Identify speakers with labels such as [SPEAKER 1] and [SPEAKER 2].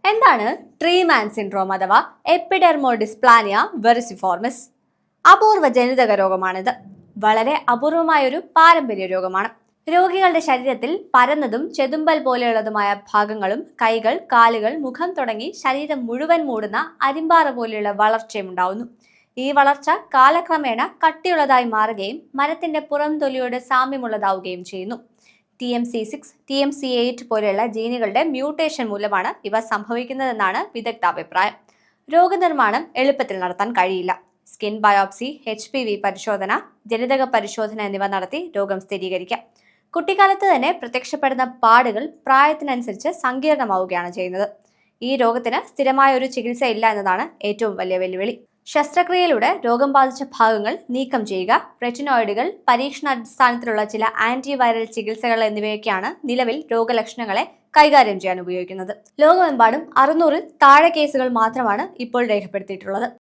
[SPEAKER 1] എന്താണ് ട്രീമാൻ സിൻഡ്രോം അഥവാ എപ്പിഡെർമോഡിസ്പ്ലാനിയ വെറിസിഫോർമിസ്? അപൂർവ ജനിതക രോഗമാണിത്. വളരെ അപൂർവമായൊരു പാരമ്പര്യ രോഗമാണ്. രോഗികളുടെ ശരീരത്തിൽ പരന്നതും ചെതുമ്പൽ പോലെയുള്ളതുമായ ഭാഗങ്ങളും കൈകൾ, കാലുകൾ, മുഖം തുടങ്ങി ശരീരം മുഴുവൻ മൂടുന്ന അരിമ്പാറ പോലെയുള്ള വളർച്ചയും ഉണ്ടാവുന്നു. ഈ വളർച്ച കാലക്രമേണ കട്ടിയുള്ളതായി മാറുകയും മരത്തിന്റെ പുറം തൊലിയോട് സാമ്യമുള്ളതാവുകയും ചെയ്യുന്നു. TMC6, TMC8 പോലെയുള്ള ജീനുകളുടെ മ്യൂട്ടേഷൻ മൂലമാണ് ഇവ സംഭവിക്കുന്നതെന്നാണ് വിദഗ്ധ അഭിപ്രായം. രോഗനിർമ്മാണം എളുപ്പത്തിൽ നടത്താൻ കഴിയില്ല. സ്കിൻ ബയോപ്സി, HPV പരിശോധന, ജനിതക പരിശോധന എന്നിവ നടത്തി രോഗം സ്ഥിരീകരിക്കാം. കുട്ടിക്കാലത്ത് തന്നെ പ്രത്യക്ഷപ്പെടുന്ന പാടുകൾ പ്രായത്തിനനുസരിച്ച് സങ്കീർണമാവുകയാണ് ചെയ്യുന്നത്. ഈ രോഗത്തിന് സ്ഥിരമായ ഒരു ചികിത്സ ഇല്ല എന്നതാണ് ഏറ്റവും വലിയ വെല്ലുവിളി. ശസ്ത്രക്രിയയിലൂടെ രോഗം ബാധിച്ച ഭാഗങ്ങൾ നീക്കം ചെയ്യുക, റെറ്റിനോയിഡുകൾ, പരീക്ഷണാടിസ്ഥാനത്തിലുള്ള ചില ആന്റിവൈറൽ ചികിത്സകൾ എന്നിവയൊക്കെയാണ് നിലവിൽ രോഗലക്ഷണങ്ങളെ കൈകാര്യം ചെയ്യാൻ ഉപയോഗിക്കുന്നത്. ലോകമെമ്പാടും 600-ൽ താഴെ കേസുകൾ മാത്രമാണ് ഇപ്പോൾ രേഖപ്പെടുത്തിയിട്ടുള്ളത്.